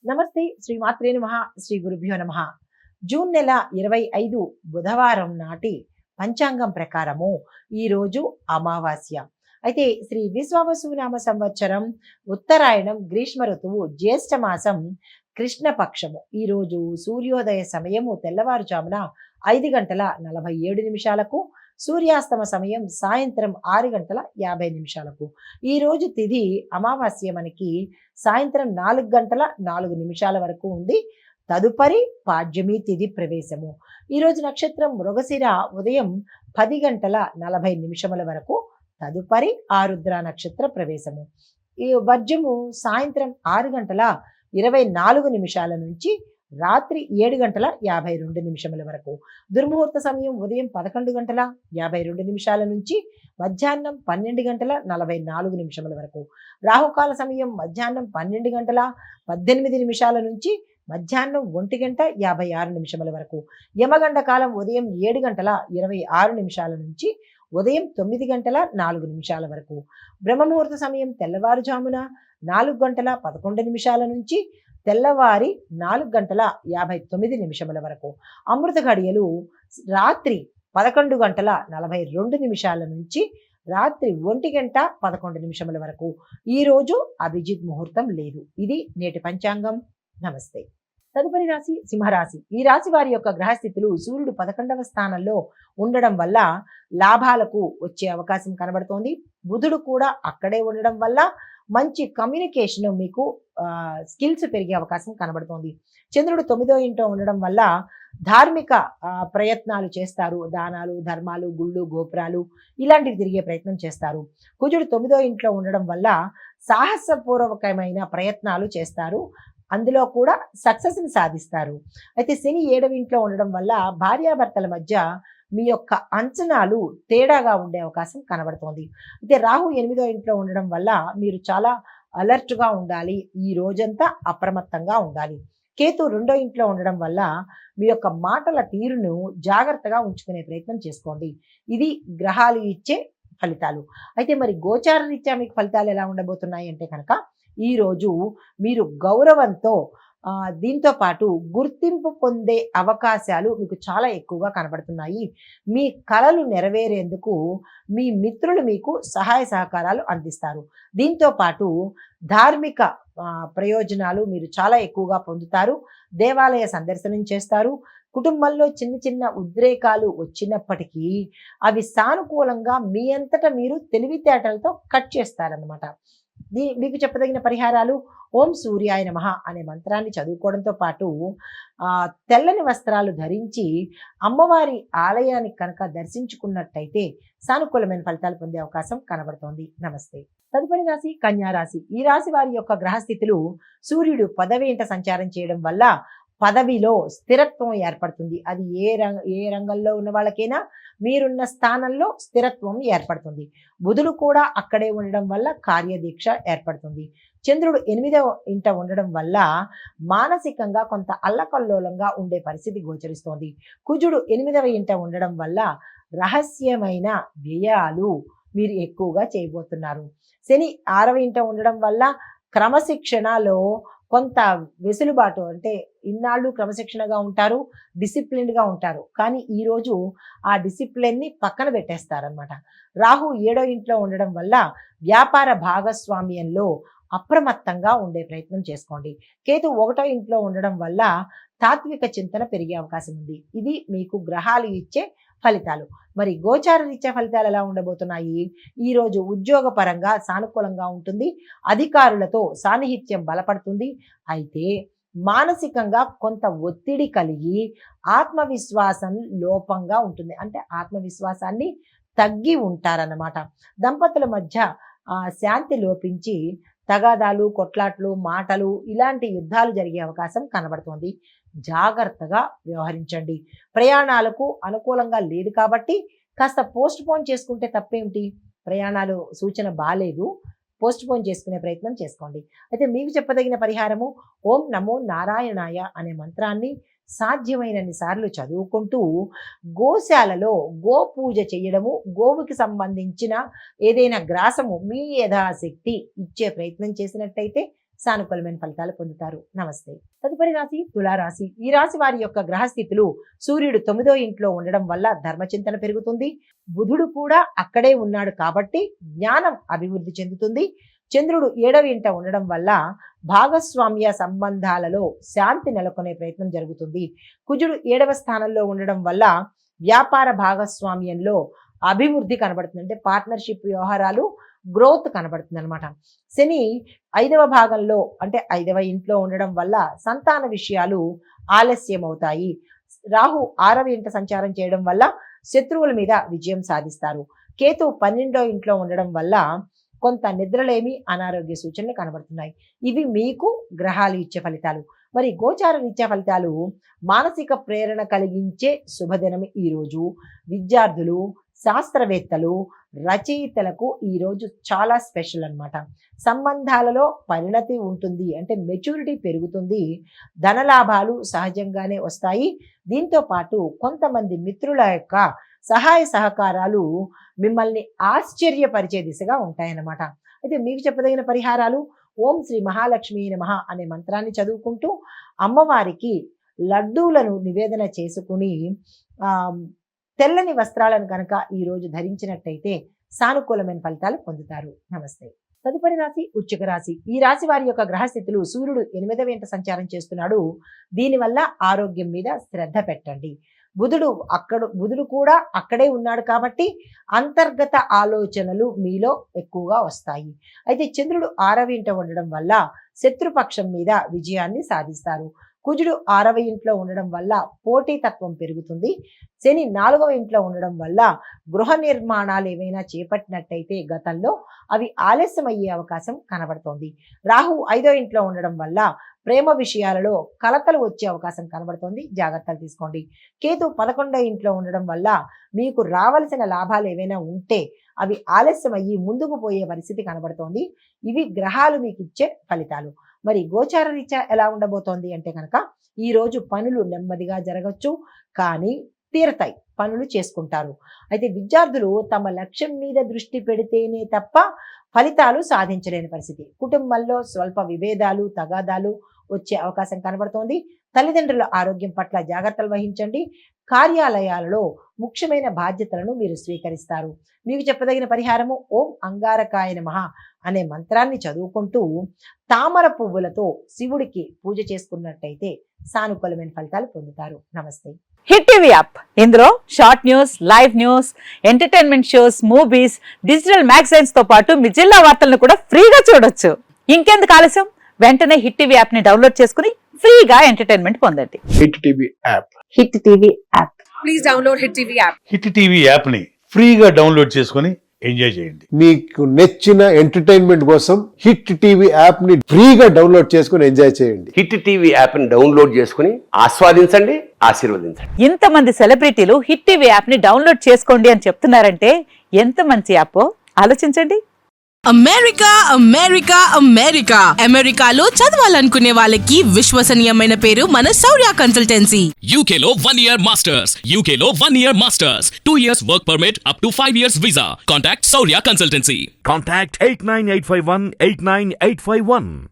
నమస్తే. శ్రీ మాత్రే నమః. శ్రీ గురుభ్యో నమః. జూన్ నెల 25 బుధవారం నాటి పంచాంగం ప్రకారము ఈరోజు అమావాస్య. అయితే శ్రీ విశ్వావసునామ సంవత్సరం ఉత్తరాయణం గ్రీష్మ ఋతువు జ్యేష్ఠ మాసం కృష్ణపక్షము. ఈరోజు సూర్యోదయ సమయము తెల్లవారుజామున 5:47 సూర్యాస్తమ సమయం సాయంత్రం 6:50. ఈరోజు తిథి అమావాస్య మనకి సాయంత్రం 4:04 వరకు ఉంది. తదుపరి పాడ్యమి తిథి ప్రవేశము. ఈరోజు నక్షత్రం మృగశిర ఉదయం 10:40 వరకు, తదుపరి ఆరుద్ర నక్షత్ర ప్రవేశము. ఈ వర్జము సాయంత్రం 6:24 నుంచి రాత్రి 7:52 వరకు. దుర్ముహూర్త సమయం ఉదయం 11:52 నుంచి మధ్యాహ్నం 12:44 వరకు. రాహుకాల సమయం మధ్యాహ్నం 12:18 నుంచి మధ్యాహ్నం 1:56 వరకు. యమగండ కాలం ఉదయం 7:26 నుంచి ఉదయం 9:04 వరకు. బ్రహ్మముహూర్త సమయం తెల్లవారుజామున 4:11 నుంచి తెల్లవారి 4:59 వరకు. అమృత ఘడియలు రాత్రి 11:42 నుంచి రాత్రి 1:11 వరకు. ఈరోజు అభిజిత్ ముహూర్తం లేదు. ఇది నేటి పంచాంగం. నమస్తే. తదుపరి రాశి సింహరాశి. ఈ రాశి వారి యొక్క గ్రహస్థితులు సూర్యుడు 11వ స్థానంలో ఉండడం వల్ల లాభాలకు వచ్చే అవకాశం కనబడుతోంది. బుధుడు కూడా అక్కడే ఉండడం వల్ల మంచి కమ్యూనికేషన్, మీకు స్కిల్స్ పెరిగే అవకాశం కనబడుతోంది. చంద్రుడు 9వ ఇంట్లో ఉండడం వల్ల ధార్మిక ప్రయత్నాలు చేస్తారు. దానాలు, ధర్మాలు, గుళ్ళు, గోపురాలు ఇలాంటివి తిరిగే ప్రయత్నం చేస్తారు. కుజుడు 9వ ఇంట్లో ఉండడం వల్ల సాహసపూర్వకమైన ప్రయత్నాలు చేస్తారు. అందులో కూడా సక్సెస్ని సాధిస్తారు. అయితే శని 7వ ఇంట్లో ఉండడం వల్ల భార్యాభర్తల మధ్య మీ యొక్క అంచనాలు తేడాగా ఉండే అవకాశం కనబడుతోంది. అయితే రాహు 8వ ఇంట్లో ఉండడం వల్ల మీరు చాలా అలర్ట్గా ఉండాలి. ఈ రోజంతా అప్రమత్తంగా ఉండాలి. కేతు 2వ ఇంట్లో ఉండడం వల్ల మీ యొక్క మాటల తీరును జాగ్రత్తగా ఉంచుకునే ప్రయత్నం చేసుకోండి. ఇది గ్రహాలు ఇచ్చే ఫలితాలు. అయితే మరి గోచార రీత్యా మీకు ఫలితాలు ఎలా ఉండబోతున్నాయి అంటే కనుక, ఈరోజు మీరు గౌరవంతో దీంతో పాటు గుర్తింపు పొందే అవకాశాలు మీకు చాలా ఎక్కువగా కనబడుతున్నాయి. మీ కలలు నెరవేరేందుకు మీ మిత్రులు మీకు సహాయ సహకారాలు అందిస్తారు. దీంతో పాటు ధార్మిక ప్రయోజనాలు మీరు చాలా ఎక్కువగా పొందుతారు. దేవాలయ సందర్శనం చేస్తారు. కుటుంబంలో చిన్న చిన్న ఉద్రేకాలు వచ్చినప్పటికీ అవి సానుకూలంగా మీ అంతటా మీరు తెలివితేటలతో కట్ చేస్తారన్నమాట. మీకు చెప్పదగిన పరిహారాలు: ఓం సూర్యాయ నమః అనే మంత్రాన్ని చదువుకోవడంతో పాటు తెల్లని వస్త్రాలు ధరించి అమ్మవారి ఆలయానికి కనుక దర్శించుకున్నట్టయితే సానుకూలమైన ఫలితాలు పొందే అవకాశం కనబడుతోంది. నమస్తే. తదుపరి రాశి కన్యా రాశి. ఈ రాశి వారి యొక్క గ్రహస్థితులు సూర్యుడు పదవి ఇంట సంచారం చేయడం వల్ల పదవిలో స్థిరత్వం ఏర్పడుతుంది. అది ఏ రంగంలో ఉన్న వాళ్ళకైనా మీరున్న స్థానంలో స్థిరత్వం ఏర్పడుతుంది. బుధుడు కూడా అక్కడే ఉండడం వల్ల కార్యదీక్ష ఏర్పడుతుంది. చంద్రుడు 8వ ఇంట ఉండడం వల్ల మానసికంగా కొంత అల్లకల్లోలంగా ఉండే పరిస్థితి గోచరిస్తోంది. కుజుడు 8వ ఇంట ఉండడం వల్ల రహస్యమైన వ్యయాలు మీరు ఎక్కువగా చేయబోతున్నారు. శని 6వ ఇంట ఉండడం వల్ల క్రమశిక్షణలో కొంత వెసులుబాటు, అంటే ఇన్నాళ్ళు క్రమశిక్షణగా ఉంటారు, డిసిప్లిన్డ్గా ఉంటారు, కానీ ఈరోజు ఆ డిసిప్లిన్ని పక్కన పెట్టేస్తారనమాట. రాహు 7వ ఇంట్లో ఉండడం వల్ల వ్యాపార భాగస్వామ్యంలో అప్రమత్తంగా ఉండే ప్రయత్నం చేసుకోండి. కేతు 1వ ఇంట్లో ఉండడం వల్ల తాత్విక చింతన పెరిగే అవకాశం ఉంది. ఇది మీకు గ్రహాలు ఇచ్చే ఫలితాలు. మరి గోచార రీత్యా ఫలితాలు ఎలా ఉండబోతున్నాయి? ఈరోజు ఉద్యోగ పరంగా సానుకూలంగా ఉంటుంది. అధికారులతో సాన్నిహిత్యం బలపడుతుంది. అయితే మానసికంగా కొంత ఒత్తిడి కలిగి ఆత్మవిశ్వాసం లోపంగా ఉంటుంది. అంటే ఆత్మవిశ్వాసాన్ని తగ్గి ఉంటారన్నమాట. దంపతుల మధ్య శాంతి లోపించి తగాదాలు, కొట్లాట్లు, మాటలు ఇలాంటి యుద్ధాలు జరిగే అవకాశం కనబడుతోంది. జాగ్రత్తగా వ్యవహరించండి. ప్రయాణాలకు అనుకూలంగా లేదు కాబట్టి కాస్త పోస్ట్ పోన్ చేసుకుంటే తప్పేమిటి? ప్రయాణాలు సూచన బాలేదు, పోస్ట్ పోన్ చేసుకునే ప్రయత్నం చేసుకోండి. అయితే మీకు చెప్పదగిన పరిహారము: ఓం నమో నారాయణాయ అనే మంత్రాన్ని సాధ్యమైనన్ని సార్లు చదువుకుంటూ గోశాలలో గో పూజ చేయడము, గోవుకి సంబంధించిన ఏదైనా గ్రాసము మీ యథాశక్తి ఇచ్చే ప్రయత్నం చేసినట్టయితే సానుకూలమైన ఫలితాలు పొందుతారు. నమస్తే. తదుపరి రాశి తులారాశి. ఈ రాశి వారి యొక్క గ్రహస్థితులు సూర్యుడు 9వ ఇంట్లో ఉండడం వల్ల ధర్మచింతన పెరుగుతుంది. బుధుడు కూడా అక్కడే ఉన్నాడు కాబట్టి జ్ఞానం అభివృద్ధి చెందుతుంది. చంద్రుడు 7వ ఇంట ఉండడం వల్ల భాగస్వామ్య సంబంధాలలో శాంతి నెలకొనే ప్రయత్నం జరుగుతుంది. కుజుడు 7వ స్థానంలో ఉండడం వల్ల వ్యాపార భాగస్వామ్యంలో అభివృద్ధి కనబడుతుంది. అంటే పార్ట్నర్షిప్ వ్యవహారాలు గ్రోత్ కనబడుతుంది అనమాట. శని 5వ భాగంలో అంటే 5వ ఇంట్లో ఉండడం వల్ల సంతాన విషయాలు ఆలస్యం అవుతాయి. రాహు 6వ ఇంట సంచారం చేయడం వల్ల శత్రువుల మీద విజయం సాధిస్తారు. కేతు 12వ ఇంట్లో ఉండడం వల్ల కొంత నిద్రలేమి, అనారోగ్య సూచనలు కనబడుతున్నాయి. ఇవి మీకు గ్రహాలు ఇచ్చే ఫలితాలు. మరి గోచార రీత్యా ఫలితాలు మానసిక ప్రేరణ కలిగించే శుభదినం ఈరోజు. విద్యార్థులు, శాస్త్రవేత్తలు, రచయితలకు ఈరోజు చాలా స్పెషల్ అన్నమాట. సంబంధాలలో పరిణతి ఉంటుంది, అంటే మెచ్యూరిటీ పెరుగుతుంది. ధనలాభాలు సహజంగానే వస్తాయి. దీంతో పాటు కొంతమంది మిత్రుల యొక్క సహాయ సహకారాలు మిమ్మల్ని ఆశ్చర్యపరిచే దిశగా ఉంటాయన్నమాట. అయితే మీకు చెప్పదగిన పరిహారాలు: ఓం శ్రీ మహాలక్ష్మీ నమః అనే మంత్రాన్ని చదువుకుంటూ అమ్మవారికి లడ్డూలను నివేదన చేసుకుని తెల్లని వస్త్రాలను కనుక ఈరోజు ధరించినట్టయితే సానుకూలమైన ఫలితాలు పొందుతారు. నమస్తే. తదుపరి రాశి వృశ్చిక రాశి. ఈ రాశి వారి యొక్క గ్రహస్థితులు సూర్యుడు 8వ ఇంట సంచారం చేస్తున్నాడు. దీనివల్ల ఆరోగ్యం మీద శ్రద్ధ పెట్టండి. బుధుడు కూడా అక్కడే ఉన్నాడు కాబట్టి అంతర్గత ఆలోచనలు మీలో ఎక్కువగా వస్తాయి. అయితే చంద్రుడు 6వ ఇంట ఉండడం వల్ల శత్రుపక్షం మీద విజయాన్ని సాధిస్తారు. కుజుడు 6వ ఇంట్లో ఉండడం వల్ల పోటీతత్వం పెరుగుతుంది. శని 4వ ఇంట్లో ఉండడం వల్ల గృహ నిర్మాణాలు ఏవైనా చేపట్టినట్టయితే గతంలో అవి ఆలస్యం అయ్యే అవకాశం కనబడుతోంది. రాహు 5వ ఇంట్లో ఉండడం వల్ల ప్రేమ విషయాలలో కలతలు వచ్చే అవకాశం కనబడుతోంది. జాగ్రత్తలు తీసుకోండి. కేతు 11వ ఇంట్లో ఉండడం వల్ల మీకు రావలసిన లాభాలు ఏవైనా ఉంటే అవి ఆలస్యం అయ్యి ముందుకు పోయే పరిస్థితి కనబడుతోంది. ఇవి గ్రహాలు మీకు ఇచ్చే ఫలితాలు. మరి గోచార రీత్యా ఎలా ఉండబోతోంది అంటే కనుక ఈరోజు పనులు నెమ్మదిగా జరగచ్చు, కానీ తీరతాయి, పనులు చేసుకుంటారు. అయితే విద్యార్థులు తమ లక్ష్యం మీద దృష్టి పెడితేనే తప్ప ఫలితాలు సాధించలేని పరిస్థితి. కుటుంబంలో స్వల్ప విభేదాలు, తగాదాలు వచ్చే అవకాశం కనబడుతోంది. తల్లిదండ్రుల ఆరోగ్యం పట్ల జాగ్రత్తలు వహించండి. కార్యాలయాలలో ముఖ్యమైన బాధ్యతలను మీరు స్వీకరిస్తారు. మీకు చెప్పదగిన పరిహారము: ఓం అంగారకాయ నమః అనే మంత్రాన్ని చదువుకుంటూ తామర పువ్వులతో శివుడికి పూజ చేసుకున్నట్టయితే సానుకూలమైన ఫలితాలు పొందుతారు. నమస్తే. హిట్ టీవీ యాప్, ఇందులో short news, live news, entertainment shows, movies, digital magazines తో పాటు మీ జిల్లా వార్తలను కూడా ఫ్రీగా చూడొచ్చు. ఇంకెందుకు ఆలస్యం? వెంటనే హిట్ టీవీ యాప్ ని డౌన్లోడ్ చేసుకుని ఫ్రీగా ఎంటర్టైన్మెంట్ పొందండి. Hit TV app. Hit TV app. Please download hit TV app. Hit TV app ని ఫ్రీగా డౌన్లోడ్ చేసుకుని ఎంజాయ్ చేయండి. మీకు నచ్చిన ఎంటర్టైన్మెంట్ కోసం హిట్ టీవీ యాప్ ని ఫ్రీగా డౌన్లోడ్ చేసుకుని ఎంజాయ్ చేయండి. హిట్ టీవీ యాప్ ని డౌన్లోడ్ చేసుకుని ఆస్వాదించండి, ఆశీర్వదించండి. ఇంతమంది సెలబ్రిటీలు హిట్ టీవీ యాప్ ని డౌన్లోడ్ చేసుకోండి అని చెప్తున్నారంటే ఎంత మంచి యాప్ ఆలోచించండి. అమెరికా అమెరికా అమెరికా అమెరికాలో చదవాలనుకునే వాళ్ళకి విశ్వసనీయమైన పేరు మన శౌర్య కన్సల్టెన్సీ. UK లో 1 year masters. UK లో 1 year masters. 2 years work permit up to 5 years visa. Contact Saurya Consultancy. Contact 89851 89851.